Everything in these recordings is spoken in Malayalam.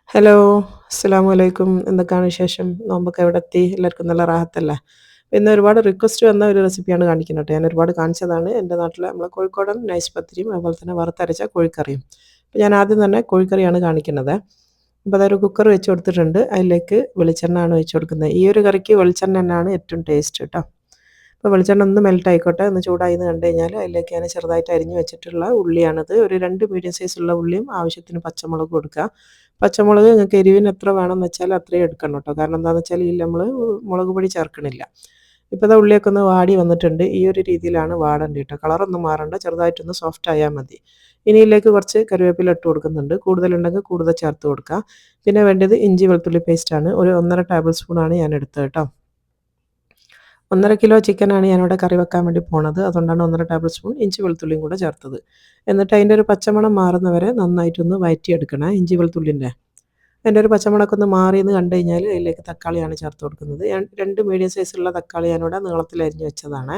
ഹലോ, അസ്സലാമു അലൈക്കും. എന്തൊക്കെയാണ് വിശേഷം? നോമ്പൊക്കെ എവിടെത്തി? എല്ലാവർക്കും നല്ല റാഹത്തല്ലേ? ഇന്ന് ഒരുപാട് റിക്വസ്റ്റ് വന്ന ഒരു റെസിപ്പിയാണ് കാണിക്കുന്നത് കേട്ടോ. ഞാൻ ഒരുപാട് കാണിച്ചതാണ്. എൻ്റെ നാട്ടിലെ നമ്മളെ കോഴിക്കോടൻ നൈസ് പത്തിരിയും അതുപോലെ തന്നെ വറുത്തരച്ച കോഴിക്കറിയും. അപ്പോൾ ഞാൻ ആദ്യം തന്നെ കോഴിക്കറിയാണ് കാണിക്കുന്നത്. അപ്പോൾ അതൊരു കുക്കർ വെച്ച് കൊടുത്തിട്ടുണ്ട്. അതിലേക്ക് വെളിച്ചെണ്ണ ആണ് ഒഴിച്ച് കൊടുക്കുന്നത്. ഈ ഒരു കറിക്ക് വെളിച്ചെണ്ണ തന്നെയാണ് ഏറ്റവും ടേസ്റ്റ് കേട്ടോ. അപ്പോൾ വെളിച്ചെണ്ണ ഒന്ന് മെൽറ്റ് ആയിക്കോട്ടെ. ഒന്ന് ചൂടായി എന്ന് കണ്ടു കഴിഞ്ഞാൽ അതിലേക്ക് ഞാൻ ചെറുതായിട്ട് അരിഞ്ഞ് വെച്ചിട്ടുള്ള ഉള്ളിയാണിത്. ഒരു 2 മീഡിയം സൈസുള്ള ഉള്ളിയും ആവശ്യത്തിന് പച്ചമുളക് കൊടുക്കുക. പച്ചമുളക് നിങ്ങൾക്ക് എരിവിന് എത്ര വേണമെന്ന് വെച്ചാൽ അത്രയും എടുക്കണം കേട്ടോ. കാരണം എന്താണെന്ന് വെച്ചാൽ ഇതിൽ നമ്മൾ മുളക് പൊടി ചേർക്കണില്ല. ഇപ്പോൾ ദാ ഉള്ളിയൊക്കെ ഒന്ന് വാടി വന്നിട്ടുണ്ട്. ഈ ഒരു രീതിയിലാണ് വാടേണ്ടത് കേട്ടോ. കളറൊന്നും മാറണ്ട. ചെറുതായിട്ടൊന്ന് സോഫ്റ്റ് ആയാൽ മതി. ഇനി ഇതിലേക്ക് കുറച്ച് കറിവേപ്പില ഇട്ട് കൊടുക്കുന്നുണ്ട്. കൂടുതലുണ്ടെങ്കിൽ കൂടുതൽ ചേർത്ത് കൊടുക്കുക. പിന്നെ വേണ്ടത് ഇഞ്ചി വെളുത്തുള്ളി പേസ്റ്റാണ്. ഒരു 1.5 ടേബിൾ സ്പൂണാണ് ഞാൻ എടുത്തത് കേട്ടോ. 1.5 കിലോ ചിക്കനാണ് ഞാനിവിടെ കറി വെക്കാൻ വേണ്ടി പോണത്. അതുകൊണ്ടാണ് 1.5 ടേബിൾ സ്പൂൺ ഇഞ്ചി വെളുത്തുള്ളിയും കൂടെ ചേർത്തത്. എന്നിട്ട് അതിൻ്റെ ഒരു പച്ചമണം മാറുന്നവരെ നന്നായിട്ടൊന്ന് വഴറ്റിയെടുക്കണം ഇഞ്ചി വെളുത്തുള്ളിൻ്റെ. അതിൻ്റെ ഒരു പച്ചമണമൊക്കെ ഒന്ന് മാറിയെന്ന് കണ്ടു കഴിഞ്ഞാൽ അതിലേക്ക് തക്കാളിയാണ് ചേർത്ത് കൊടുക്കുന്നത്. ഞാൻ 2 മീഡിയം സൈസുള്ള തക്കാളി ഞാനിവിടെ നീളത്തിൽ അരിഞ്ഞ് വെച്ചതാണ്.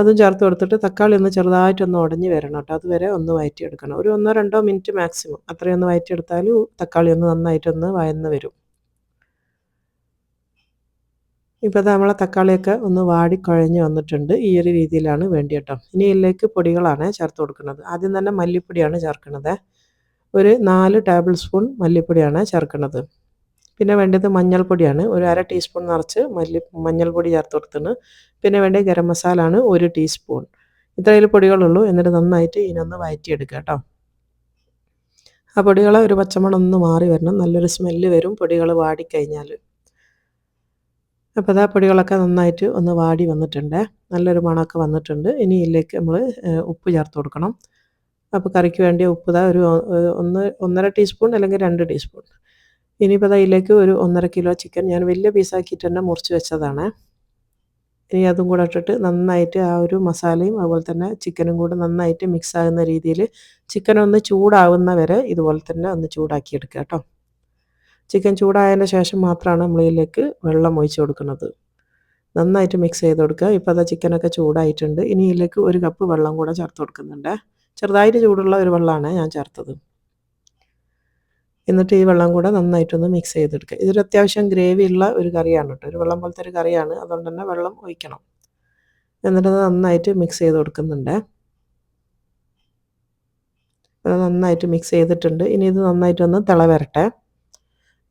അതും ചേർത്ത് കൊടുത്തിട്ട് തക്കാളി ഒന്ന് ചെറുതായിട്ടൊന്ന് ഉടഞ്ഞ് വരണം കേട്ടോ. അതുവരെ ഒന്ന് വഴറ്റിയെടുക്കണം. ഒരു 1-2 മിനിറ്റ് മാക്സിമം അത്രയൊന്ന് വഴറ്റിയെടുത്താൽ തക്കാളി ഒന്ന് നന്നായിട്ടൊന്ന് വഴന്ന് വരും. ഇപ്പോൾ ദാ നമ്മളെ തക്കാളിയൊക്കെ ഒന്ന് വാടിക്കുഴഞ്ഞ് വന്നിട്ടുണ്ട്. ഈ ഒരു രീതിയിലാണ് വേണ്ടി കേട്ടോ. ഇനി ഇതിലേക്ക് പൊടികളാണ് ചേർത്ത് കൊടുക്കുന്നത്. ആദ്യം തന്നെ മല്ലിപ്പൊടിയാണ് ചേർക്കുന്നത്. ഒരു 4 ടേബിൾ സ്പൂൺ മല്ലിപ്പൊടിയാണ് ചേർക്കുന്നത്. പിന്നെ വേണ്ടത് മഞ്ഞൾപ്പൊടിയാണ്. ഒരു 1/2 ടീസ്പൂൺ നിറച്ച് മഞ്ഞൾപ്പൊടി ചേർത്ത് കൊടുത്തിട്ടുണ്ട്. പിന്നെ വേണ്ടത് ഗരം മസാല ആണ് 1 ടീസ്പൂൺ. ഇത്രയും പൊടികളുള്ളൂ. എന്നിട്ട് നന്നായിട്ട് ഇതിനൊന്ന് വഴറ്റിയെടുക്കുക കേട്ടോ. ആ പൊടികൾ ഒരു പച്ചമണം ഒന്ന് മാറി വരണം. നല്ലൊരു സ്മെല്ല് വരും പൊടികൾ വാടിക്കഴിഞ്ഞാൽ. അപ്പോൾ ആ പൊടികളൊക്കെ നന്നായിട്ട് ഒന്ന് വാടി വന്നിട്ടുണ്ട്. നല്ലൊരു മണമൊക്കെ വന്നിട്ടുണ്ട്. ഇനി ഇതിലേക്ക് നമ്മൾ ഉപ്പ് ചേർത്ത് കൊടുക്കണം. അപ്പോൾ കറിക്ക് വേണ്ടിയ ഉപ്പ് ദാ ഒരു 1.5 ടീസ്പൂൺ അല്ലെങ്കിൽ 2 ടീസ്പൂൺ. ഇനിയിപ്പോൾ ദാ ഇതിലേക്ക് ഒരു 1.5 കിലോ ചിക്കൻ ഞാൻ വലിയ പീസാക്കിയിട്ട് തന്നെ മുറിച്ച് വെച്ചതാണ്. ഇനി അതും കൂടെ ഇട്ടിട്ട് നന്നായിട്ട് ആ ഒരു മസാലയും അതുപോലെ തന്നെ ചിക്കനും കൂടെ നന്നായിട്ട് മിക്സ് ആകുന്ന രീതിയിൽ ചിക്കൻ ഒന്ന് ചൂടാവുന്ന വരെ ഇതുപോലെ തന്നെ ഒന്ന് ചൂടാക്കിയെടുക്കുക കേട്ടോ. ചിക്കൻ ചൂടായതിന് ശേഷം മാത്രമാണ് നമ്മൾ ഇതിലേക്ക് വെള്ളം ഒഴിച്ച് കൊടുക്കുന്നത്. നന്നായിട്ട് മിക്സ് ചെയ്ത് കൊടുക്കുക. ഇപ്പോൾ അതാ ചിക്കനൊക്കെ ചൂടായിട്ടുണ്ട്. ഇനി ഇതിലേക്ക് 1 കപ്പ് വെള്ളം കൂടെ ചേർത്ത് കൊടുക്കുന്നുണ്ട്. ചെറുതായിട്ട് ചൂടുള്ള ഒരു വെള്ളമാണ് ഞാൻ ചേർത്തത്. എന്നിട്ട് ഈ വെള്ളം കൂടെ നന്നായിട്ടൊന്ന് മിക്സ് ചെയ്തെടുക്കുക. ഇതൊരു അത്യാവശ്യം ഗ്രേവി ഉള്ള ഒരു കറിയാണ് കേട്ടോ. ഒരു വെള്ളം പോലത്തെ ഒരു കറിയാണ്. അതുകൊണ്ട് തന്നെ വെള്ളം ഒഴിക്കണം. എന്നിട്ട് നന്നായിട്ട് മിക്സ് ചെയ്ത് കൊടുക്കുന്നുണ്ട്. അത് നന്നായിട്ട് മിക്സ് ചെയ്തിട്ടുണ്ട്. ഇനി ഇത് നന്നായിട്ടൊന്ന് തിള വരട്ടെ.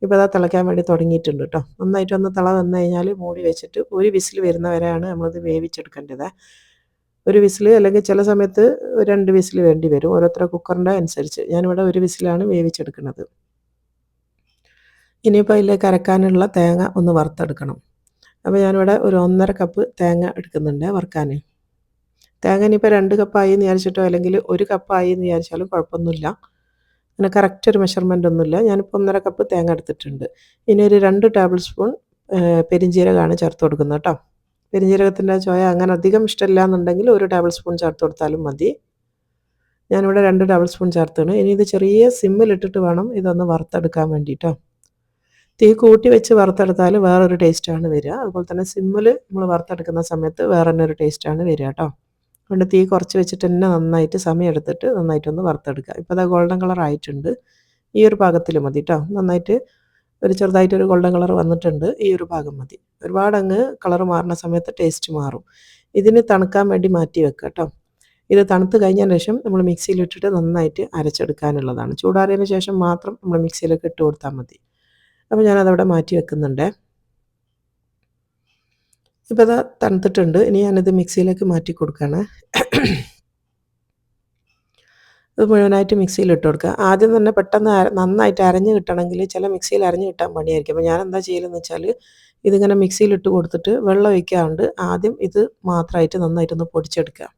ഇപ്പോൾ അതാ തിളയ്ക്കാൻ വേണ്ടി തുടങ്ങിയിട്ടുണ്ട് കേട്ടോ. നന്നായിട്ടൊന്ന് തിള വന്നു കഴിഞ്ഞാൽ മൂടി വെച്ചിട്ട് ഒരു വിസിൽ വരുന്ന വരെയാണ് നമ്മളിത് വേവിച്ചെടുക്കേണ്ടത്. ഒരു വിസിൽ അല്ലെങ്കിൽ ചില സമയത്ത് 2 വിസിൽ വേണ്ടി വരും. ഓരോരുത്തരുടെ കുക്കറിൻ്റെ അനുസരിച്ച്. ഞാനിവിടെ ഒരു വിസിലാണ് വേവിച്ചെടുക്കുന്നത്. ഇനിയിപ്പോൾ അതിലേക്ക് അരക്കാനുള്ള തേങ്ങ ഒന്ന് വറുത്തെടുക്കണം. അപ്പോൾ ഞാനിവിടെ ഒരു 1.5 കപ്പ് തേങ്ങ എടുക്കുന്നുണ്ട് വറുക്കാൻ. തേങ്ങ ഇനിയിപ്പോൾ 2 കപ്പായി എന്ന് വിചാരിച്ചിട്ടോ അല്ലെങ്കിൽ 1 കപ്പായി എന്ന് വിചാരിച്ചാലും കുഴപ്പമൊന്നുമില്ല. അങ്ങനെ കറക്റ്റ് ഒരു മെഷർമെൻ്റ് ഒന്നുമില്ല. ഞാനിപ്പോൾ 1.5 കപ്പ് തേങ്ങ എടുത്തിട്ടുണ്ട്. ഇനി ഒരു 2 ടേബിൾ സ്പൂൺ പെരുംജീരകമാണ് ചേർത്ത് കൊടുക്കുന്നത് കേട്ടോ. പെരുംജീരകത്തിൻ്റെ ചുവ അങ്ങനെ അധികം ഇഷ്ടമില്ല എന്നുണ്ടെങ്കിൽ 1 ടേബിൾ സ്പൂൺ ചേർത്ത് കൊടുത്താലും മതി. ഞാനിവിടെ 2 ടേബിൾ സ്പൂൺ ചേർത്താണ്. ഇനി ഇത് ചെറിയ സിമ്മിലിട്ടിട്ട് വേണം ഇതൊന്ന് വറുത്തെടുക്കാൻ വേണ്ടിയിട്ടോ. തീ കൂട്ടി വെച്ച് വറുത്തെടുത്താൽ വേറൊരു ടേസ്റ്റാണ് വരിക. അതുപോലെ തന്നെ സിമ്മിൽ നമ്മൾ വറുത്തെടുക്കുന്ന സമയത്ത് വേറെ തന്നെ ഒരു ടേസ്റ്റാണ് വരിക കേട്ടോ. അതുകൊണ്ട് തീ കുറച്ച് വെച്ചിട്ട് തന്നെ നന്നായിട്ട് സമയമെടുത്തിട്ട് നന്നായിട്ടൊന്ന് വറുത്തെടുക്കുക. ഇപ്പോൾ അത് ഗോൾഡൻ കളർ ആയിട്ടുണ്ട്. ഈ ഒരു പാകത്തിൽ മതി കേട്ടോ. നന്നായിട്ട് ഒരു ചെറുതായിട്ടൊരു ഗോൾഡൻ കളർ വന്നിട്ടുണ്ട്. ഈ ഒരു പാകം മതി. ഒരുപാടങ്ങ് കളർ മാറുന്ന സമയത്ത് ടേസ്റ്റ് മാറും. ഇതിന് തണുക്കാൻ വേണ്ടി മാറ്റി വെക്കുക കേട്ടോ. ഇത് തണുത്ത് കഴിഞ്ഞതിന് ശേഷം നമ്മൾ മിക്സിയിലിട്ടിട്ട് നന്നായിട്ട് അരച്ചെടുക്കാനുള്ളതാണ്. ചൂടാറിയതിന് ശേഷം മാത്രം നമ്മൾ മിക്സിയിലേക്ക് ഇട്ട് കൊടുത്താൽ മതി. അപ്പോൾ ഞാനതവിടെ മാറ്റി വെക്കുന്നുണ്ട്. ഇപ്പോൾ അത് തണുത്തിട്ടുണ്ട്. ഇനി ഞാനിത് മിക്സിയിലേക്ക് മാറ്റി കൊടുക്കുകയാണ്. ഇത് മുഴുവനായിട്ട് മിക്സിയിൽ ഇട്ട് കൊടുക്കുക. ആദ്യം തന്നെ പെട്ടെന്ന് നന്നായിട്ട് അരഞ്ഞ് കിട്ടണമെങ്കിൽ ചില മിക്സിയിൽ അരഞ്ഞ് കിട്ടാൻ പണിയായിരിക്കും. അപ്പോൾ ഞാനെന്താ ചെയ്യലെന്ന് വെച്ചാൽ ഇതിങ്ങനെ മിക്സിയിൽ ഇട്ട് കൊടുത്തിട്ട് വെള്ളം ഒഴിക്കാണ്ട് ആദ്യം ഇത് മാത്രമായിട്ട് നന്നായിട്ടൊന്ന് പൊടിച്ചെടുക്കുക.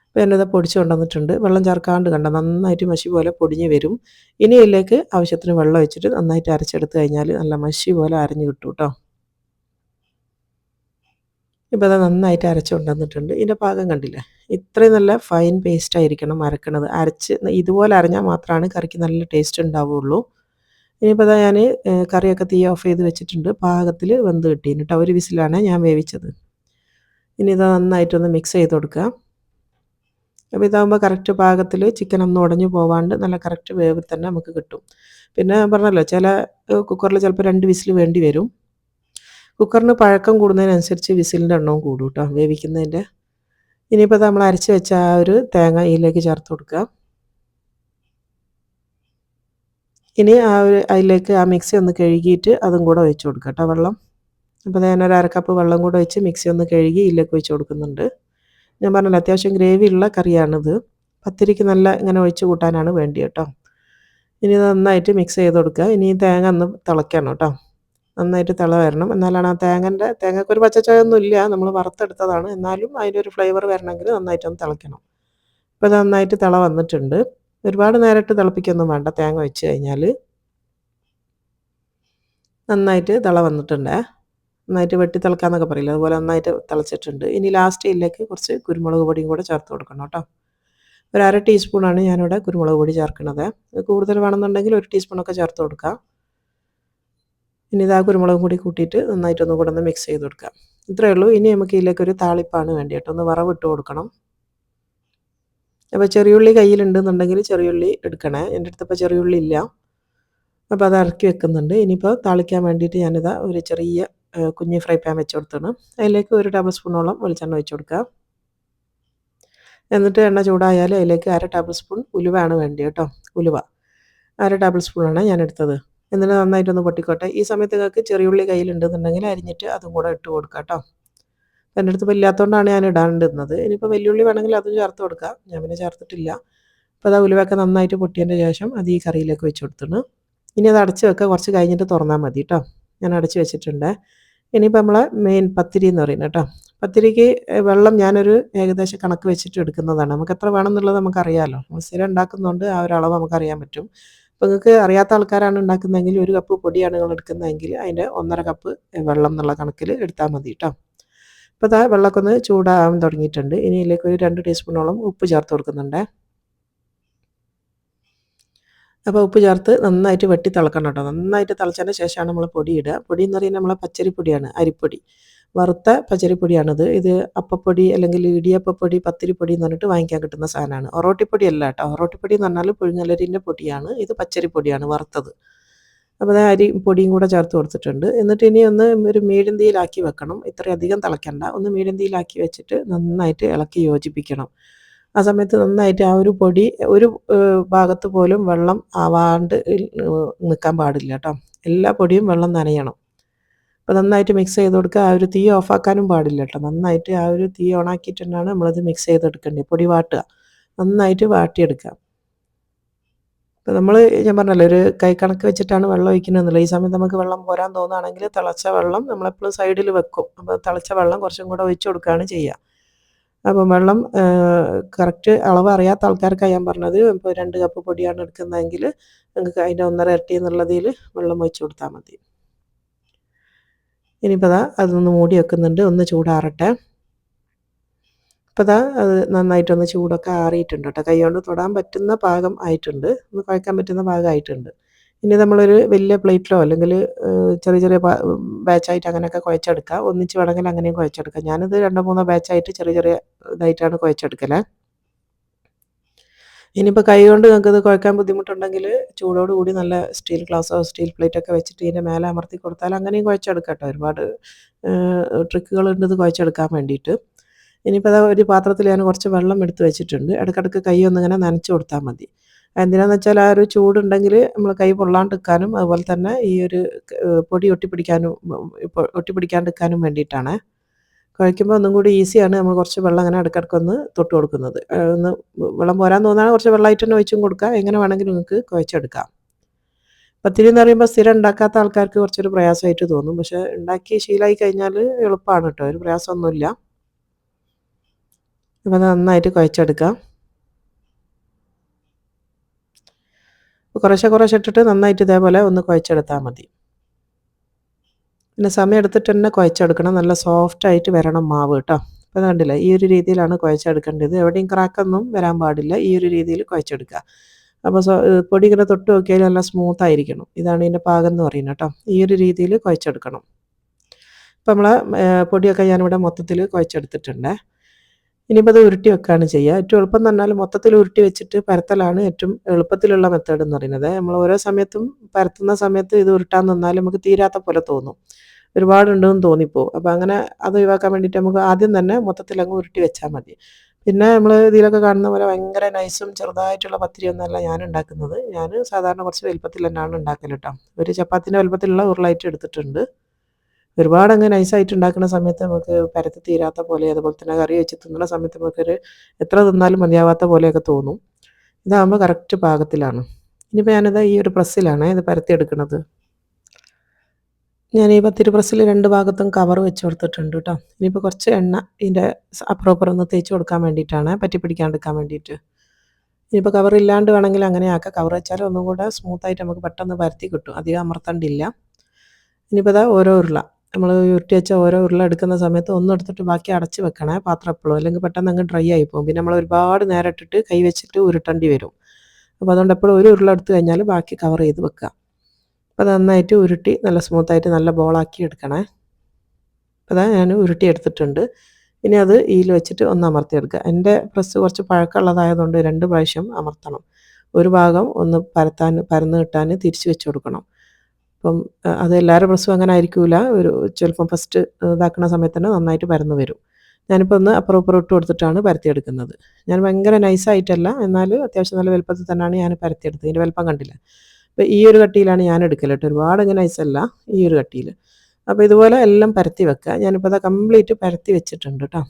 അപ്പോൾ ഞാനിത് പൊടിച്ച് കൊണ്ടുവന്നിട്ടുണ്ട്. വെള്ളം ചേർക്കാണ്ട് കണ്ടോ നന്നായിട്ട് മഷി പോലെ പൊടിഞ്ഞ് വരും. ഇനി ഇതിലേക്ക് ആവശ്യത്തിന് വെള്ളം ഒഴിച്ചിട്ട് നന്നായിട്ട് അരച്ചെടുത്ത് കഴിഞ്ഞാൽ നല്ല മഷി പോലെ അരഞ്ഞ് കിട്ടും കേട്ടോ. ഇപ്പോൾ അത് നന്നായിട്ട് അരച്ച് കൊണ്ടുവന്നിട്ടുണ്ട്. ഇതിൻ്റെ പാകം കണ്ടില്ലേ? ഇത്രയും നല്ല ഫൈൻ പേസ്റ്റ് ആയിരിക്കണം അരക്കണത്. ഇതുപോലെ അരഞ്ഞാൽ മാത്രമാണ് കറിക്ക് നല്ല ടേസ്റ്റ് ഉണ്ടാവുകയുള്ളൂ. ഇനിയിപ്പോൾ അതാ ഞാൻ കറിയൊക്കെ തീ ഓഫ് ചെയ്ത് വെച്ചിട്ടുണ്ട്. പാകത്തിൽ വെന്ത് കിട്ടീന് കേട്ടോ. ഒരു വിസിലാണ് ഞാൻ വേവിച്ചത്. ഇനി ഇത് നന്നായിട്ടൊന്ന് മിക്സ് ചെയ്ത് കൊടുക്കുക. അപ്പോൾ ഇതാകുമ്പോൾ കറക്റ്റ് പാകത്തിൽ ചിക്കനൊന്നും ഉടഞ്ഞു പോവാണ്ട് നല്ല കറക്റ്റ് വേവിൽ തന്നെ നമുക്ക് കിട്ടും. പിന്നെ ഞാൻ പറഞ്ഞല്ലോ ചില കുക്കറിൽ ചിലപ്പോൾ 2 വിസിൽ വേണ്ടി വരും. കുക്കറിന് പഴക്കം കൂടുന്നതിനനുസരിച്ച് വിസിലിൻ്റെ എണ്ണവും കൂടും കേട്ടോ വേവിക്കുന്നതിൻ്റെ. ഇനിയിപ്പോൾ നമ്മൾ അരച്ച് വെച്ച ആ ഒരു തേങ്ങ ഇതിലേക്ക് ചേർത്ത് കൊടുക്കുക. ഇനി അതിലേക്ക് ആ മിക്സി ഒന്ന് കഴുകിയിട്ട് അതും കൂടെ ഒഴിച്ച് കൊടുക്കുക കേട്ടോ വെള്ളം. അപ്പോൾ ഞാനൊരു 1/2 കപ്പ് വെള്ളം കൂടെ ഒഴിച്ച് മിക്സി ഒന്ന് കഴുകി ഇതിലേക്ക് ഒഴിച്ച് കൊടുക്കുന്നുണ്ട്. ഞാൻ പറഞ്ഞല്ലോ അത്യാവശ്യം ഗ്രേവിയുള്ള കറിയാണിത്. പത്തിരിക്ക് നല്ല ഇങ്ങനെ ഒഴിച്ച് കൂട്ടാനാണ് വേണ്ടി കേട്ടോ. ഇനി നന്നായിട്ട് മിക്സ് ചെയ്ത് കൊടുക്കുക. ഇനി ഈ തേങ്ങ ഒന്ന് തിളയ്ക്കണം കേട്ടോ. നന്നായിട്ട് തിള വരണം. എന്നാലാണ് ആ തേങ്ങയ്ക്കൊരു പച്ചച്ചൊയൊന്നും ഇല്ല, നമ്മൾ വറുത്തെടുത്തതാണ്. എന്നാലും അതിൻ്റെ ഒരു ഫ്ലേവർ വരണമെങ്കിൽ നന്നായിട്ടൊന്ന് തിളയ്ക്കണം. ഇപ്പോൾ ഇത് നന്നായിട്ട് തിള വന്നിട്ടുണ്ട്. ഒരുപാട് നേരിട്ട് തിളപ്പിക്കൊന്നും വേണ്ട. തേങ്ങ വെച്ച് കഴിഞ്ഞാൽ നന്നായിട്ട് തിള വന്നിട്ടുണ്ട്. നന്നായിട്ട് വെട്ടി തിളക്കാന്നൊക്കെ പറയില്ല, അതുപോലെ നന്നായിട്ട് തിളച്ചിട്ടുണ്ട്. ഇനി ലാസ്റ്റ് ഇതിലേക്ക് കുറച്ച് കുരുമുളക് പൊടിയും കൂടെ ചേർത്ത് കൊടുക്കണം കേട്ടോ. ഒരു 1/2 ടീസ്പൂണാണ് ഞാനിവിടെ കുരുമുളക് പൊടി ചേർക്കുന്നത്. കൂടുതൽ വേണമെന്നുണ്ടെങ്കിൽ 1 ടീസ്പൂണൊക്കെ ചേർത്ത് കൊടുക്കാം. ഇനി ഇതാ കുരുമുളകും കൂടി കൂട്ടിയിട്ട് നന്നായിട്ടൊന്ന് കൂടെ ഒന്ന് മിക്സ് ചെയ്ത് കൊടുക്കാം. ഇത്രയേ ഉള്ളൂ. ഇനി നമുക്ക് ഇതിലേക്കൊരു താളിപ്പാണ് വേണ്ടി കേട്ടോ. ഒന്ന് വറവിട്ട് കൊടുക്കണം. അപ്പോൾ ചെറിയുള്ളി കയ്യിലുണ്ടെന്നുണ്ടെങ്കിൽ ചെറിയുള്ളി എടുക്കണേ. എൻ്റെ അടുത്ത് ഇപ്പോൾ ചെറിയുള്ളി ഇല്ല, അപ്പോൾ അത് ഇറക്കി വെക്കുന്നുണ്ട്. ഇനിയിപ്പോൾ താളിക്കാൻ വേണ്ടിയിട്ട് ഞാനിതാ ഒരു ചെറിയ കുഞ്ഞ് ഫ്രൈ പാൻ വെച്ച് കൊടുത്താണ്. അതിലേക്ക് 1 ടേബിൾ സ്പൂണോളം വെളിച്ചെണ്ണ ഒഴിച്ച് കൊടുക്കുക. എന്നിട്ട് എണ്ണ ചൂടായാൽ അതിലേക്ക് 1/2 ടേബിൾ സ്പൂൺ ഉലുവയാണ് വേണ്ടി കേട്ടോ. ഉലുവ 1/2 ടേബിൾ സ്പൂണാണ് ഞാൻ എടുത്തത്. എന്നിട്ട് നന്നായിട്ടൊന്ന് പൊട്ടിക്കോട്ടെ. ഈ സമയത്ത് നിങ്ങൾക്ക് ചെറിയുള്ളി കയ്യിലുണ്ടെന്നുണ്ടെങ്കിൽ അരിഞ്ഞിട്ട് അതും കൂടെ ഇട്ട് കൊടുക്കുക കേട്ടോ. എൻ്റെ അടുത്ത് ഇപ്പോൾ ഇല്ലാത്തതുകൊണ്ടാണ് ഞാൻ ഇടാണ്ടിരുന്നത്. ഇനിയിപ്പോൾ വെല്ലുള്ളി വേണമെങ്കിൽ അതും ചേർത്ത് കൊടുക്കുക. ഞാൻ പിന്നെ ചേർത്തിട്ടില്ല. അപ്പോൾ അത് ഉലുവയൊക്കെ നന്നായിട്ട് പൊട്ടിയതിൻ്റെ ശേഷം അത് ഈ കറിയിലേക്ക് വെച്ച് കൊടുത്തിട്ട് ഇനി അത് അടച്ച് വെക്കുക. കുറച്ച് കഴിഞ്ഞിട്ട് തുറന്നാൽ മതി കേട്ടോ. ഞാൻ അടച്ച് വെച്ചിട്ടുണ്ട്. ഇനിയിപ്പോൾ നമ്മളെ മെയിൻ പത്തിരി എന്ന് പറയുന്നത് കേട്ടോ. പത്തിരിക്ക് വെള്ളം ഞാനൊരു ഏകദേശം കണക്ക് വെച്ചിട്ട് എടുക്കുന്നതാണ്. നമുക്ക് എത്ര വേണമെന്നുള്ളത് നമുക്കറിയാമല്ലോ. നമ്മൾ സ്ഥിരം ഉണ്ടാക്കുന്നതുകൊണ്ട് ആ ഒരു അളവ് നമുക്കറിയാൻ പറ്റും. അപ്പോൾ നിങ്ങൾക്ക് അറിയാത്ത ആൾക്കാരാണ് ഉണ്ടാക്കുന്നതെങ്കിൽ 1 കപ്പ് പൊടിയാണ് നിങ്ങൾ എടുക്കുന്നതെങ്കിൽ അതിൻ്റെ 1.5 കപ്പ് വെള്ളം എന്നുള്ള കണക്കിൽ എടുത്താൽ മതി കേട്ടോ. അപ്പോൾ ഇതാ വെള്ളമൊക്കെ ഒന്ന് ചൂടാകാൻ തുടങ്ങിയിട്ടുണ്ട്. ഇനി ഇതിലേക്ക് ഒരു 2 ടീസ്പൂണോളം ഉപ്പ് ചേർത്ത് കൊടുക്കുന്നുണ്ട്. അപ്പോൾ ഉപ്പ് ചേർത്ത് നന്നായിട്ട് വെട്ടി തിളക്കണം കേട്ടോ. നന്നായിട്ട് തിളച്ചതിന് ശേഷമാണ് നമ്മൾ പൊടി ഇടുക. പൊടി എന്ന് പറയുന്നത് നമ്മളെ പച്ചരിപ്പൊടിയാണ്, അരിപ്പൊടി, വറുത്ത പച്ചരിപ്പൊടിയാണിത്. ഇത് അപ്പപ്പൊടി അല്ലെങ്കിൽ ഇടിയപ്പപ്പൊടി, പത്തിരിപ്പൊടി എന്ന് പറഞ്ഞിട്ട് വാങ്ങിക്കാൻ കിട്ടുന്ന സാധനമാണ്. ഒറോട്ടിപ്പൊടി അല്ല കേട്ടോ. ഒറോട്ടിപ്പൊടി എന്ന് പറഞ്ഞാൽ പുഴുങ്ങലരിൻ്റെ പൊടിയാണ്. ഇത് പച്ചരിപ്പൊടിയാണ് വറുത്തത്. അപ്പോൾ അത് അരി പൊടിയും കൂടെ ചേർത്ത് കൊടുത്തിട്ടുണ്ട്. എന്നിട്ട് ഇനി ഒന്ന് ഒരു മീഡിയം തീയിലാക്കി വെക്കണം. ഇത്രയധികം തിളയ്ക്കണ്ട. ഒന്ന് മീഡിയം തീയിലാക്കി വെച്ചിട്ട് നന്നായിട്ട് ഇളക്കി യോജിപ്പിക്കണം. ആ സമയത്ത് നന്നായിട്ട് ആ ഒരു പൊടി ഒരു ഭാഗത്ത് പോലും വെള്ളം ആവാണ്ട് നിൽക്കാൻ പാടില്ല കേട്ടോ. എല്ലാ പൊടിയും വെള്ളം നനയണം. അപ്പോൾ നന്നായിട്ട് മിക്സ് ചെയ്ത് കൊടുക്കുക. ആ ഒരു തീ ഓഫാക്കാനും പാടില്ല കേട്ടോ. നന്നായിട്ട് ആ ഒരു തീ ഓണാക്കിയിട്ട് തന്നെയാണ് നമ്മളത് മിക്സ് ചെയ്തെടുക്കേണ്ടത്. പൊടി വാട്ടുക, നന്നായിട്ട് വാട്ടിയെടുക്കുക. അപ്പോൾ നമ്മൾ ഞാൻ പറഞ്ഞല്ലോ ഒരു കൈ കണക്ക് വെച്ചിട്ടാണ് വെള്ളം ഒഴിക്കുന്നതെന്നുള്ളത്. ഈ സമയത്ത് നമുക്ക് വെള്ളം പോരാൻ തോന്നുകയാണെങ്കിൽ തിളച്ച വെള്ളം നമ്മളെപ്പോഴും സൈഡിൽ വെക്കും. അപ്പോൾ തിളച്ച വെള്ളം കുറച്ചും കൂടെ ഒഴിച്ച് കൊടുക്കുകയാണ് ചെയ്യുക. അപ്പം വെള്ളം കറക്റ്റ് അളവ് അറിയാത്ത ആൾക്കാർക്കാണ് ഞാൻ പറഞ്ഞത്. ഇപ്പോൾ 2 കപ്പ് പൊടിയാണ് എടുക്കുന്നതെങ്കിൽ നിങ്ങൾക്ക് അതിൻ്റെ 1.5 ഇരട്ടി എന്നുള്ളതിൽ വെള്ളം ഒഴിച്ച് കൊടുത്താൽ മതി. ഇനിയിപ്പോൾ അതൊന്ന് മൂടി വെക്കുന്നുണ്ട്. ഒന്ന് ചൂടാറട്ടെ. അപ്പോൾ അത് നന്നായിട്ടൊന്ന് ചൂടൊക്കെ ആറിയിട്ടുണ്ട് കേട്ടോ. കൈ കൊണ്ട് തൊടാൻ പറ്റുന്ന പാകം ആയിട്ടുണ്ട്. ഒന്ന് കുഴക്കാൻ പറ്റുന്ന പാകമായിട്ടുണ്ട്. ഇനി നമ്മളൊരു വലിയ പ്ലേറ്റിലോ അല്ലെങ്കിൽ ചെറിയ ചെറിയ ബാച്ചായിട്ട് അങ്ങനെയൊക്കെ കുഴച്ചെടുക്കുക. ഒന്നിച്ച് വേണമെങ്കിൽ അങ്ങനെയും കുഴച്ചെടുക്കാം. ഞാനിത് 2-3 ബാച്ചായിട്ട് ചെറിയ ചെറിയ ഇതായിട്ടാണ് കുഴച്ചെടുക്കല്. ഇനിയിപ്പോൾ കൈ കൊണ്ട് നിങ്ങൾക്കിത് കുഴക്കാൻ ബുദ്ധിമുട്ടുണ്ടെങ്കിൽ ചൂടോടുകൂടി നല്ല സ്റ്റീൽ ഗ്ലാസ്സോ സ്റ്റീൽ പ്ലേറ്റൊക്കെ വെച്ചിട്ട് ഇതിൻ്റെ മേലെ അമർത്തി കൊടുത്താൽ അങ്ങനെയും കുഴച്ചെടുക്കാം കേട്ടോ. ഒരുപാട് ട്രിക്കുകളുണ്ട് ഇത് കുഴച്ചെടുക്കാൻ വേണ്ടിയിട്ട്. ഇനിയിപ്പോൾ ഒരു പാത്രത്തിൽ ഞാൻ കുറച്ച് വെള്ളം എടുത്ത് വെച്ചിട്ടുണ്ട്. ഇടയ്ക്കിടയ്ക്ക് കൈ ഒന്നിങ്ങനെ നനച്ച് കൊടുത്താൽ മതി. എന്തിനാന്ന് വെച്ചാൽ ആ ഒരു ചൂടുണ്ടെങ്കിൽ നമ്മൾ കൈ പൊള്ളാണ്ടിരിക്കാനും അതുപോലെ തന്നെ ഈ ഒരു പൊടി ഒട്ടിപ്പിടിക്കാണ്ടിരിക്കാനും വേണ്ടിയിട്ടാണ്. കുഴയ്ക്കുമ്പോൾ ഒന്നും കൂടി ഈസിയാണ്. നമ്മൾ കുറച്ച് വെള്ളം അങ്ങനെ ഇടയ്ക്കിടയ്ക്കൊന്ന് തൊട്ട് കൊടുക്കുന്നത്. ഒന്ന് വെള്ളം പോരാൻ തോന്നുകയാണെങ്കിൽ കുറച്ച് വെള്ളമായിട്ട് തന്നെ ഒഴിച്ചും കൊടുക്കുക. എങ്ങനെ വേണമെങ്കിലും നിങ്ങൾക്ക് കുഴച്ചെടുക്കാം. പത്തിരി എന്ന് പറയുമ്പോൾ സ്ഥിരം ഉണ്ടാക്കാത്ത ആൾക്കാർക്ക് കുറച്ചൊരു പ്രയാസമായിട്ട് തോന്നും. പക്ഷേ ഉണ്ടാക്കി ശീലമായി കഴിഞ്ഞാൽ എളുപ്പമാണ് കേട്ടോ. ഒരു പ്രയാസമൊന്നുമില്ല. അപ്പോൾ നന്നായിട്ട് കുഴച്ചെടുക്കാം. കുറേശ്ശെ കുറേശ്ശെ ഇട്ടിട്ട് നന്നായിട്ട് ഇതേപോലെ ഒന്ന് കുഴച്ചെടുത്താൽ മതി. പിന്നെ സമയം എടുത്തിട്ട് തന്നെ കുഴച്ചെടുക്കണം. നല്ല സോഫ്റ്റായിട്ട് വരണം മാവ് കേട്ടോ. അപ്പോൾ കണ്ടില്ലേ, ഈ ഒരു രീതിയിലാണ് കുഴച്ചെടുക്കേണ്ടത്. എവിടെയും ക്രാക്കൊന്നും വരാൻ പാടില്ല. ഈ ഒരു രീതിയിൽ കുഴച്ചെടുക്കുക. അപ്പോൾ പൊടി ഇങ്ങനെ തൊട്ട് നോക്കിയാൽ നല്ല സ്മൂത്തായിരിക്കണം. ഇതാണ് ഇതിൻ്റെ പാകം എന്ന് പറയുന്നത് കേട്ടോ. ഈ ഒരു രീതിയിൽ കുഴച്ചെടുക്കണം. അപ്പോൾ നമ്മളെ പൊടിയൊക്കെ ഞാനിവിടെ മൊത്തത്തിൽ കുഴച്ചെടുത്തിട്ടുണ്ട്. ഇനിയിപ്പോൾ അത് ഉരുട്ടി വെക്കുകയാണ് ചെയ്യുക. ഏറ്റവും എളുപ്പം എന്ന് പറഞ്ഞാൽ മൊത്തത്തിൽ ഉരുട്ടി വെച്ചിട്ട് പരത്തലാണ് ഏറ്റവും എളുപ്പത്തിലുള്ള മെത്തേഡ് എന്ന് പറയുന്നത്. നമ്മൾ ഓരോ സമയത്തും പരത്തുന്ന സമയത്ത് ഇത് ഉരുട്ടാൻ നിന്നാൽ നമുക്ക് തീരാത്ത പോലെ തോന്നും. ഒരുപാടുണ്ടെന്ന് തോന്നിപ്പോവും. അപ്പോൾ അങ്ങനെ അത് ഒഴിവാക്കാൻ വേണ്ടിയിട്ട് നമുക്ക് ആദ്യം തന്നെ മൊത്തത്തിൽ അങ്ങ് ഉരുട്ടി വെച്ചാൽ മതി. പിന്നെ നമ്മൾ ഇതിലൊക്കെ കാണുന്ന പോലെ ഭയങ്കര നൈസും ചെറുതായിട്ടുള്ള പത്തിരിയൊന്നുമല്ല ഞാൻ ഉണ്ടാക്കുന്നത്. ഞാൻ സാധാരണ കുറച്ച് വലുപ്പത്തിൽ തന്നെയാണ് ഉണ്ടാക്കൽ കേട്ടോ. ഒരു ചപ്പാത്തിൻ്റെ വലുപ്പത്തിലുള്ള ഉരുളായിട്ട് എടുത്തിട്ടുണ്ട്. ഒരുപാട് അങ്ങ് നൈസായിട്ട് ഉണ്ടാക്കുന്ന സമയത്ത് നമുക്ക് പരത്തി തീരാത്ത പോലെ, അതുപോലെ തന്നെ കറി വെച്ച് തിന്നുന്ന സമയത്ത് നമുക്കൊരു എത്ര തിന്നാലും മതിയാവാത്ത പോലെയൊക്കെ തോന്നും. ഇതാകുമ്പോൾ കറക്റ്റ് പാകത്തിലാണ്. ഇനിയിപ്പോൾ ഞാനിത് ഈ ഒരു പ്രസ്സിലാണ് ഇത് പരത്തിയെടുക്കുന്നത്. ഞാൻ ഈ പത്തിരി പ്രസ്സിൽ 2 ഭാഗത്തും കവർ വെച്ച് കൊടുത്തിട്ടുണ്ട് കേട്ടോ. ഇനിയിപ്പോൾ കുറച്ച് എണ്ണ ഇതിൻ്റെ അപ്പുറം ഇപ്പുറം ഒന്ന് തേച്ച് കൊടുക്കാൻ വേണ്ടിയിട്ടാണ്, പറ്റി പിടിക്കാണ്ടിരിക്കാൻ വേണ്ടിയിട്ട്. ഇനിയിപ്പോൾ കവർ ഇല്ലാണ്ട് വേണമെങ്കിൽ അങ്ങനെ ആക്കാം. കവർ വെച്ചാൽ ഒന്നും കൂടെ സ്മൂത്തായിട്ട് നമുക്ക് പെട്ടെന്ന് പരത്തി കിട്ടും, അധികം അമർത്തേണ്ടില്ല. ഇനിയിപ്പോൾ ഇതാ ഓരോ ഉരുള നമ്മൾ ഉരുട്ടി വെച്ച ഓരോ ഉരുള എടുക്കുന്ന സമയത്ത് ഒന്നും എടുത്തിട്ട് ബാക്കി അടച്ച് വെക്കണേ പാത്രം എപ്പോഴും, അല്ലെങ്കിൽ പെട്ടെന്ന് അങ്ങ് ഡ്രൈ ആയി പോകും. പിന്നെ നമ്മൾ ഒരുപാട് നേരം ഇട്ടിട്ട് കൈ വെച്ചിട്ട് ഉരുട്ടേണ്ടി വരും. അപ്പോൾ അതുകൊണ്ട് എപ്പോഴും ഒരു ഉരുള എടുത്ത് കഴിഞ്ഞാൽ ബാക്കി കവർ ചെയ്ത് വെക്കുക. അപ്പോൾ നന്നായിട്ട് ഉരുട്ടി നല്ല സ്മൂത്തായിട്ട് നല്ല ബോളാക്കി എടുക്കണേ. അതാ ഞാൻ ഉരുട്ടി എടുത്തിട്ടുണ്ട്. ഇനി അത് ഈയിൽ വെച്ചിട്ട് ഒന്ന് അമർത്തിയെടുക്കുക. എൻ്റെ പ്രസ് കുറച്ച് പഴക്കമുള്ളതായതുകൊണ്ട് 2 പ്രാവശ്യം അമർത്തണം. ഒരു ഭാഗം ഒന്ന് പരന്ന് കിട്ടാൻ തിരിച്ച് വെച്ച് കൊടുക്കണം. അപ്പം അത് എല്ലാവരുടെ പ്രസ്സും അങ്ങനെ ആയിരിക്കില്ല. ചിലപ്പം ഫസ്റ്റ് ഇതാക്കുന്ന സമയത്ത് തന്നെ നന്നായിട്ട് പരന്ന് വരും. ഞാനിപ്പോൾ ഒന്ന് അപ്പുറം ഇപ്പുറം ഇട്ട് കൊടുത്തിട്ടാണ് പരത്തിയെടുക്കുന്നത്. ഞാൻ ഭയങ്കര നൈസായിട്ടല്ല, എന്നാൽ അത്യാവശ്യം നല്ല വലുപ്പത്തിൽ തന്നെയാണ് ഞാൻ പരത്തിയെടുത്തത്. ഇതിൻ്റെ വലുപ്പം കണ്ടില്ല. അപ്പോൾ ഈ ഒരു കട്ടിയിലാണ് ഞാൻ എടുക്കൽ കേട്ടോ. ഒരുപാട് ഇങ്ങനെ നൈസല്ല, ഈ ഒരു കട്ടിയിൽ. അപ്പോൾ ഇതുപോലെ എല്ലാം പരത്തി വെക്കുക. ഞാനിപ്പോൾ അത് കംപ്ലീറ്റ് പരത്തി വെച്ചിട്ടുണ്ട് കേട്ടോ.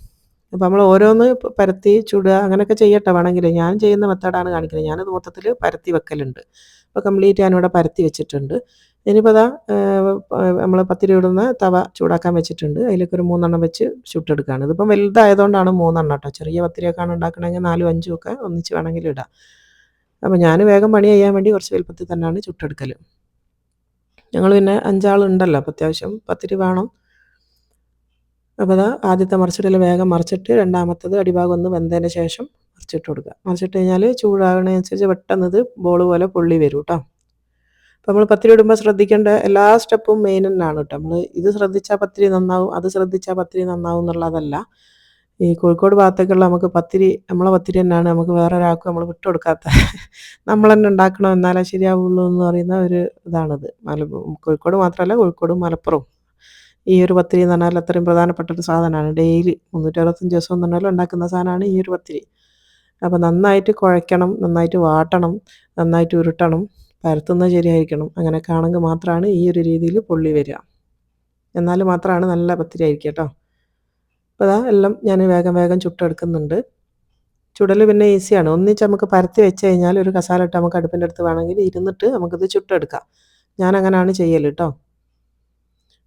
അപ്പോൾ നമ്മൾ ഓരോന്ന് പരത്തി ചുടുക അങ്ങനെയൊക്കെ ചെയ്യട്ടെ വേണമെങ്കിൽ. ഞാൻ ചെയ്യുന്ന മെത്തേഡാണ് കാണിക്കുന്നത്. ഞാനത് മൊത്തത്തിൽ പരത്തി വെക്കലുണ്ട്. അപ്പോൾ കംപ്ലീറ്റ് ഞാനിവിടെ പരത്തി വെച്ചിട്ടുണ്ട്. ഇനിയിപ്പോൾ അതാ നമ്മൾ പത്തിരി ഇടുന്ന തവ ചൂടാക്കാൻ വെച്ചിട്ടുണ്ട്. അതിലേക്ക് ഒരു 3 എണ്ണം വെച്ച് ചുട്ടെടുക്കുകയാണ്. ഇതിപ്പം വലുതായതുകൊണ്ടാണ് 3 എണ്ണം കേട്ടോ. ചെറിയ പത്തിരിയൊക്കെയാണ് ഉണ്ടാക്കണമെങ്കിൽ 4ഉം 5ഉം ഒക്കെ ഒന്നിച്ച് വേണമെങ്കിൽ ഇടാം. അപ്പോൾ ഞാൻ വേഗം പണി ചെയ്യാൻ വേണ്ടി കുറച്ച് വലുപ്പത്തിൽ തന്നെയാണ് ചുട്ടെടുക്കൽ. ഞങ്ങൾ പിന്നെ 5 ആളുണ്ടല്ലോ, അപ്പോൾ അത്യാവശ്യം പത്തിരി വേണം. അപ്പോൾ അതാ ആദ്യത്തെ മറിച്ചിടൽ വേഗം മറിച്ചിട്ട് രണ്ടാമത്തത് അടിഭാഗം ഒന്ന് വെന്തതിന് ശേഷം മറിച്ചിട്ട് കൊടുക്കുക. മറിച്ചിട്ട് കഴിഞ്ഞാൽ ചൂടാകുന്നതിനനുസരിച്ച് പെട്ടെന്ന് ഇത് ബോൾ പോലെ പൊള്ളി വരും കേട്ടോ. അപ്പോൾ നമ്മൾ പത്തിരി ഇടുമ്പോൾ ശ്രദ്ധിക്കേണ്ട എല്ലാ സ്റ്റെപ്പും മെയിൻ തന്നെയാണ് കേട്ടോ. നമ്മൾ ഇത് ശ്രദ്ധിച്ചാൽ പത്തിരി നന്നാവും, അത് ശ്രദ്ധിച്ചാൽ പത്തിരി നന്നാവും എന്നുള്ളതല്ല. ഈ കോഴിക്കോട് ഭാഗത്തേക്കുള്ള നമുക്ക് പത്തിരി നമ്മളെ പത്തിരി തന്നെയാണ്, നമുക്ക് വേറെ ഒരാൾക്കും നമ്മൾ വിട്ടുകൊടുക്കാത്ത, നമ്മൾ തന്നെ ഉണ്ടാക്കണം എന്നാലേ ശരിയാവുള്ളൂ എന്ന് പറയുന്ന ഒരു ഇതാണിത്. കോഴിക്കോട് മാത്രമല്ല, കോഴിക്കോടും മലപ്പുറവും ഈ ഒരു പത്തിരി എന്ന് പറഞ്ഞാൽ അത്രയും പ്രധാനപ്പെട്ട ഒരു സാധനമാണ്. ഡെയിലി 365 ദിവസം എന്ന് പറഞ്ഞാലും ഉണ്ടാക്കുന്ന സാധനമാണ് ഈ ഒരു പത്തിരി. അപ്പോൾ നന്നായിട്ട് കുഴയ്ക്കണം, നന്നായിട്ട് വാട്ടണം, നന്നായിട്ട് ഉരുട്ടണം, പരത്തുന്നത് ശരിയായിരിക്കണം. അങ്ങനെയൊക്കെ ആണെങ്കിൽ മാത്രമാണ് ഈ ഒരു രീതിയിൽ പൊള്ളി വരിക. എന്നാൽ മാത്രമാണ് നല്ല പത്തിരി ആയിരിക്കുക കേട്ടോ. അപ്പോൾ അതാ എല്ലാം ഞാൻ വേഗം വേഗം ചുട്ടെടുക്കുന്നുണ്ട്. ചുടൽ പിന്നെ ഈസിയാണ്. ഒന്നിച്ച് നമുക്ക് പരത്തി വെച്ച് കഴിഞ്ഞാൽ ഒരു കസാല ഇട്ട് നമുക്ക് അടുപ്പിൻ്റെ അടുത്ത് വേണമെങ്കിൽ ഇരുന്നിട്ട് നമുക്കിത് ചുട്ടെടുക്കാം. ഞാൻ അങ്ങനെയാണ് ചെയ്യൽ കേട്ടോ.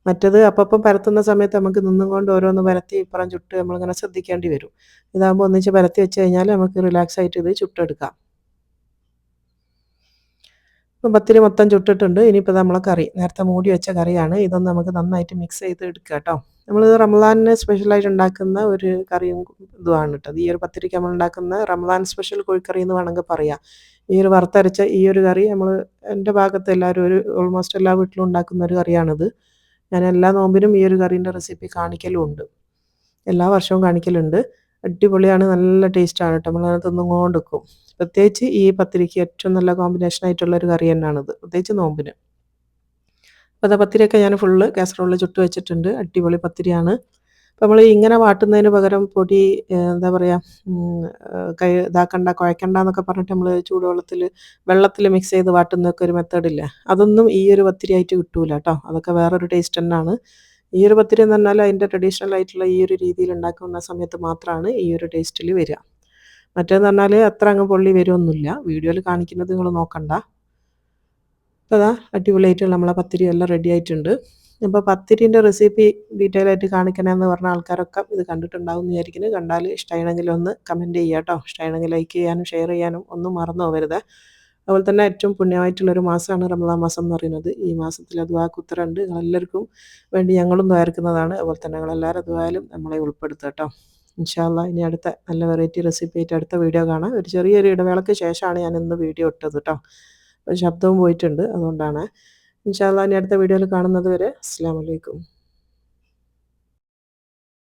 മറ്റത് അപ്പം പരത്തുന്ന സമയത്ത് നമുക്ക് നിന്നും കൊണ്ട് ഓരോന്ന് പരത്തി ഇപ്പുറം ചുട്ട് നമ്മളിങ്ങനെ ശ്രദ്ധിക്കേണ്ടി വരും. ഇതാകുമ്പോൾ ഒന്നിച്ച് പരത്തി വെച്ച് കഴിഞ്ഞാൽ നമുക്ക് റിലാക്സ് ആയിട്ട് ഇത് ചുട്ടെടുക്കാം. ഇപ്പം പത്തിരി മൊത്തം ചുട്ടിട്ടുണ്ട്. ഇനിയിപ്പോൾ നമ്മളെ കറി നേരത്തെ മൂടി വെച്ച കറിയാണ്. ഇതൊന്ന് നമുക്ക് നന്നായിട്ട് മിക്സ് ചെയ്ത് എടുക്കുക കേട്ടോ. നമ്മൾ റമദാനിന് സ്പെഷ്യലായിട്ട് ഉണ്ടാക്കുന്ന ഒരു കറിയും ഇതുമാണ് കേട്ടോ. ഈ ഒരു പത്തിരിക്ക് നമ്മൾ ഉണ്ടാക്കുന്ന റമദാൻ സ്പെഷ്യൽ കോഴിക്കറി എന്ന് വേണമെങ്കിൽ പറയാം. ഈ ഒരു വറുത്തരച്ച ഈ ഒരു കറി എൻ്റെ ഭാഗത്ത് എല്ലാവരും ഓൾമോസ്റ്റ് എല്ലാ വീട്ടിലും ഉണ്ടാക്കുന്ന ഒരു കറിയാണിത്. ഞാൻ എല്ലാ നോമ്പിനും ഈ ഒരു കറീൻ്റെ റെസിപ്പി കാണിക്കലും ഉണ്ട്, എല്ലാ വർഷവും കാണിക്കലുണ്ട്. അടിപൊളിയാണ്, നല്ല ടേസ്റ്റാണ് കേട്ടോ. നമ്മളത് തിന്നുകൊണ്ട് നിൽക്കും. പ്രത്യേകിച്ച് ഈ പത്തിരിക്ക് ഏറ്റവും നല്ല കോമ്പിനേഷൻ ആയിട്ടുള്ളൊരു കറി തന്നെയാണിത്, പ്രത്യേകിച്ച് നോമ്പിന്. അപ്പോൾ അത് പത്തിരിയൊക്കെ ഞാൻ ഫുള്ള് കാസറോളിൽ ചുട്ട് വെച്ചിട്ടുണ്ട്. അടിപൊളി പത്തിരിയാണ്. അപ്പോൾ നമ്മൾ ഇങ്ങനെ വാട്ടുന്നതിന് പകരം പൊടി എന്താ പറയുക, ഇതാക്കണ്ട, കുഴക്കണ്ട എന്നൊക്കെ പറഞ്ഞിട്ട് നമ്മൾ വെള്ളത്തിൽ മിക്സ് ചെയ്ത് വാട്ടുന്നതൊക്കെ ഒരു മെത്തേഡില്ല. അതൊന്നും ഈ ഒരു പത്തിരി ആയിട്ട് കിട്ടൂല കേട്ടോ. അതൊക്കെ വേറൊരു ടേസ്റ്റ് തന്നെയാണ്. ഈ ഒരു പത്തിരി എന്ന് പറഞ്ഞാൽ അതിൻ്റെ ട്രഡീഷണൽ ആയിട്ടുള്ള ഈ ഒരു രീതിയിൽ ഉണ്ടാക്കുന്ന സമയത്ത് മാത്രമാണ് ഈ ഒരു ടേസ്റ്റിൽ വരിക. മറ്റേന്ന് പറഞ്ഞാൽ അത്ര അങ്ങ് പൊള്ളി വരുമൊന്നുമില്ല. വീഡിയോയിൽ കാണിക്കുന്നത് നിങ്ങൾ നോക്കണ്ട. അപ്പോൾ അതാ അടിപൊളിയായിട്ടുള്ള നമ്മളെ പത്തിരി എല്ലാം റെഡി ആയിട്ടുണ്ട്. അപ്പോൾ പത്തിരിൻ്റെ റെസിപ്പി ഡീറ്റെയിൽ ആയിട്ട് കാണിക്കണമെന്ന് പറഞ്ഞ ആൾക്കാരൊക്കെ ഇത് കണ്ടിട്ടുണ്ടാവും എന്ന് വിചാരിക്കുന്നു. കണ്ടാൽ ഇഷ്ടമാണെങ്കിൽ ഒന്ന് കമൻറ്റ് ചെയ്യുക കേട്ടോ. ഇഷ്ടമാണെങ്കിൽ ലൈക്ക് ചെയ്യാനും ഷെയർ ചെയ്യാനും ഒന്നും മറന്നു പോകരുത്. അതുപോലെ തന്നെ ഏറ്റവും പുണ്യമായിട്ടുള്ളൊരു മാസമാണ് റമദാൻ മാസം എന്ന് പറയുന്നത്. ഈ മാസത്തിൽ ദുആക്ക് ഉത്തരമുണ്ട്. എല്ലാവർക്കും വേണ്ടി ഞങ്ങളും ദ്വാരക്കുന്നതാണ്. അതുപോലെ തന്നെ നിങ്ങളെല്ലാവരും ദുആയിലും നമ്മളെ ഉൾപ്പെടുത്തുക കേട്ടോ. ഇൻഷാ അല്ലാഹ് ഇനി അടുത്ത നല്ല വെറൈറ്റി റെസിപ്പി ആയിട്ട് അടുത്ത വീഡിയോ കാണാം. ഒരു ചെറിയൊരു ഇടവേളയ്ക്ക് ശേഷമാണ് ഞാൻ ഇന്ന് വീഡിയോ ഇട്ടത് കേട്ടോ. ശബ്ദവും പോയിട്ടുണ്ട്, അതുകൊണ്ടാണ്. ഇൻഷാ അല്ലാഹ് ഇനി അടുത്ത വീഡിയോയിൽ കാണുന്നത് വരെ അസ്സലാമു അലൈക്കും.